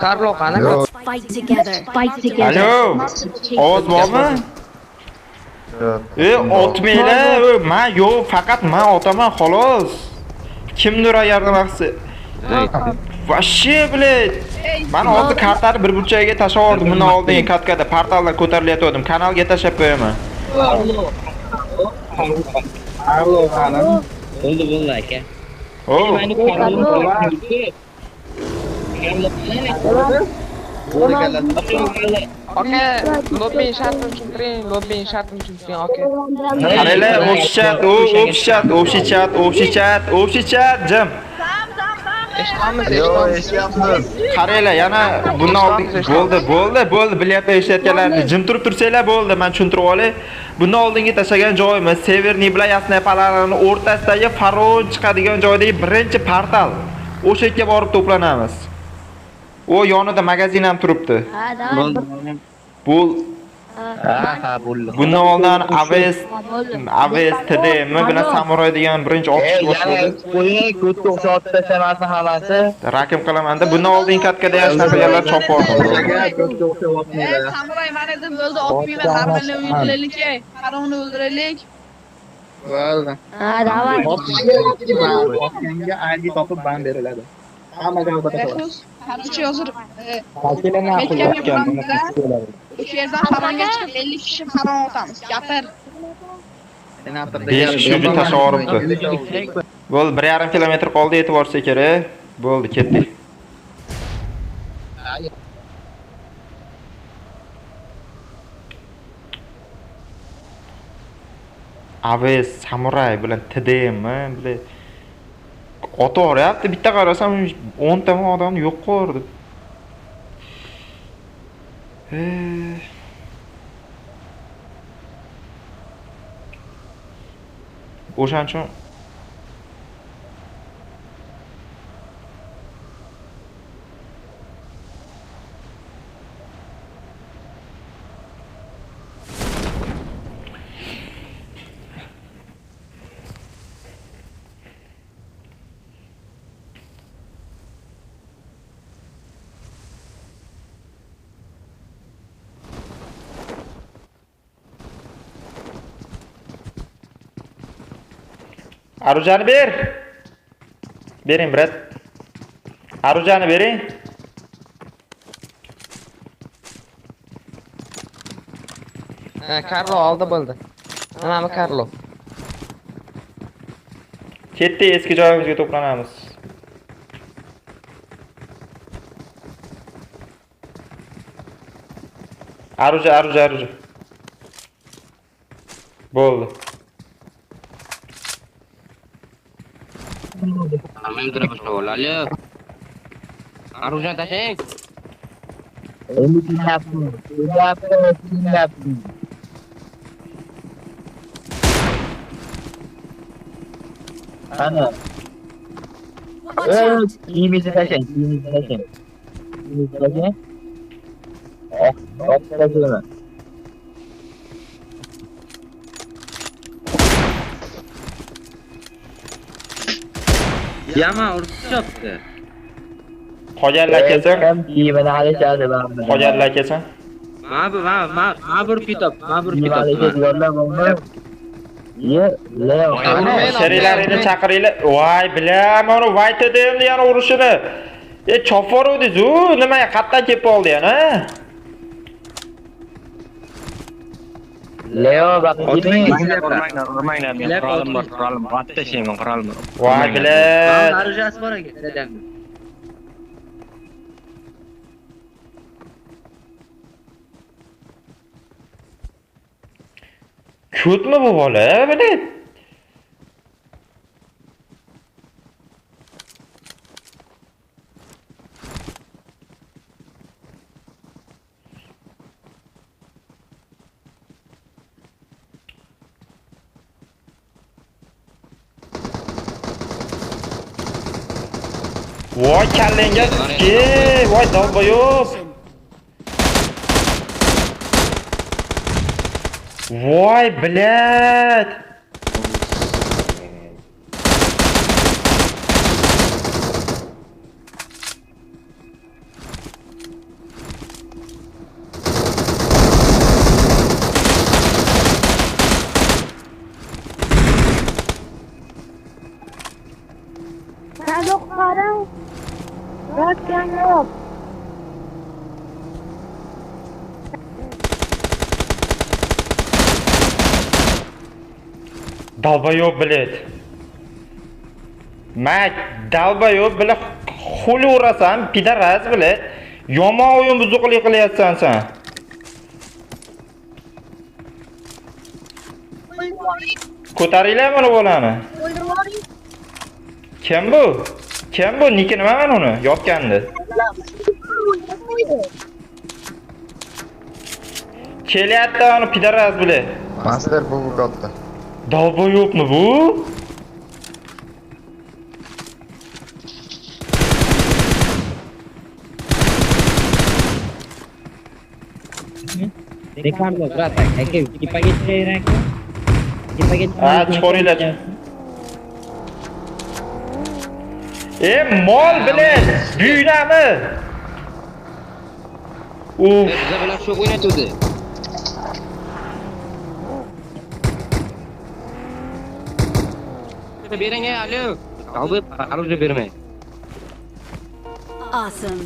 Carlo qani? Yo. Fight together. Fight together. Alo. Ovoz bormi? Otmaylar, men yo'q, faqat men otaman xolos. Kimdir yardım qilsa. Vashshi, bled. Men hozir kartani bir burchagiga tashlab yubordim. Bundan oldingi kartkada portaldan ko'tarilayotgandim. Kanalga tashlab qo'yaman. Carlo qani? Bo'ldi aka. Oh. Aka, lobby shartini tushuntiring, lobby shartini tushuntiring aka. Qaranglar, общий chat, jim. Eshitamiz. Qaranglar, yana bundan oldin bo'ldi, bilyapti eshitganlarni. Jim turib tursanglar bo'ldi, men tushuntirib olay. Bundan oldingi tashlagan joyimiz Severniy bilan Yasnaya palalarini o'rtasidagi Faron chiqadigan joydagi birinchi portal. O'sha yerga borib to'planamiz. O yonida magazin ham turibdi. Bu bundan oldin AVS TDM bilan Samuray degan birinchi otishma bo'ldi. Qo'ying, ko'tga o'xshatib tashlamasni hammasi. Raqam qilaman-da. Bundan oldingi katkada yaxshi qilganlar chop bordi. Ko'tga o'xshatmaydi. Samuray mana deb bo'ldi, otmayman, har birini o'ldiraylik, Qaronni o'ldiraylik. Bo'ldi. Давай. Otganga ID topib ban beriladi. Hammaga albatta. Qarchi hozir Vakilini o'sha yerdan Qaronga chiqib 50 kishi Qaron otamiz. Gapir. 5 kishi tashlab yuboribdi. Bo'ldi, 1,5 kilometr qoldi, yetib borsa kerak. Bo'ldi, ketdik. AVS Samuray bilan TDM bilan otoryapti. Bitta qarasam 10 ta odamni yo'q qildi. O'shaning uchun Arujani ber. Bering, brat. Arujani bering. Carlo oldi bo'ldi. Mana Carlo. Ketdi, eski joyimizga to'planamiz. Aruja. Bo'ldi. Amendra boshlab olali. Arujani tashlang. Ana. Kiyimizni tashlang. Tashlang. Yama urishibdi. Qolganlar kelsin. Kiyimini olishadi baribir. Qolganlar kelsin. Ma bir kitob. Leo. Serialarini chaqiringlar. Voy, bilaman, uni White yana urushini. Chopfor o'diz-ku, nimaga qatdan kelib qoldi yana? Leo bak giding. Voy, bilat. Arujasi bor ekan, dadamni. Ko'tmi bu bola, bilat? Voy, kallenga tushki, voy dalboyob. Voy, bilat. Dalbayo'q bilet. Mak, dalbayo'q bilet xuli urasan, pidaraz bilet. Yomon o'yin buzuqlik qilyapsan sen. Ko'taringlar buni bolani. Kim bu? Kim bu? Niki nima men uni yotgandi? Kelyapti uni pidaraz bilet. Master bu katta. Dalbayo'qmi bu? Ricardo, trata, hay que paquete Chiqaringlar. Mol bilet, buynami? biza bilan shu o'ynatuvdi. Bering alo. Qalbi aruz bermay. Awesome.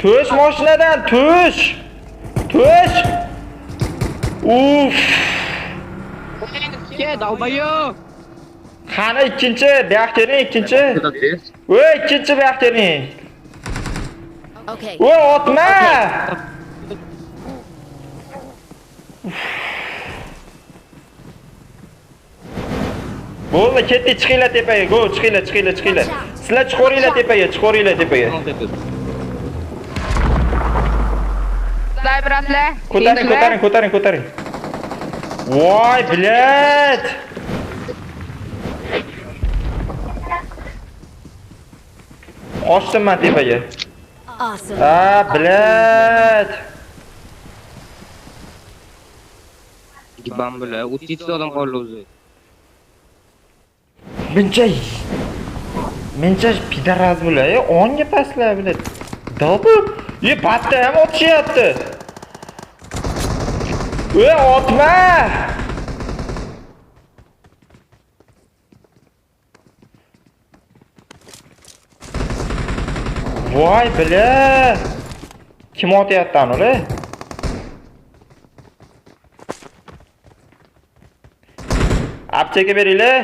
Tush mashinadan, tush. Tush. Ke dalbayo. Qani ikkinchi, buyoqning ikkinchi. Voy, ikkinchi buyoqning. Okay. Voy, otma. Bo'ldi, ketdi, chiqinglar tepaga. Go, chiqinglar. Sizlar chiqoringlar tepaga. Sniperlar. Ko'taring. Voy, bilet. Ochdim men tepaga. Awesome. Bilet. Bambula, o'ttiz odam qoldi o'zi. Mencha pidaraz bo'lay, onga paslar bilet. Dobu, batta ham otishyapti. Otma! Voy, bilet. Kim otyapti uni? Apteka beringlar.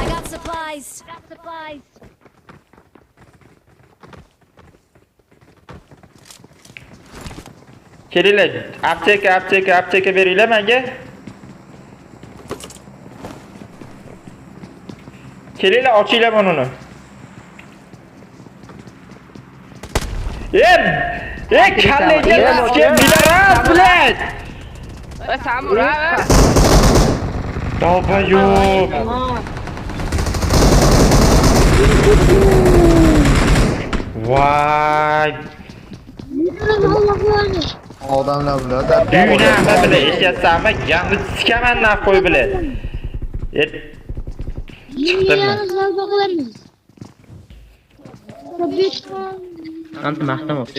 I got supplies. Kelinglar, apteka beringlar menga. Kelinglar, ochinglar buni. Kallaga rasga bilaraz bilet. Samuray. Dalbayo'q. Voy. Odamlar bilan Buynami bilet, eshitsanmi? Yangi sikamandan qo'y bilet. Chiqdimmi? Ant maqtam olib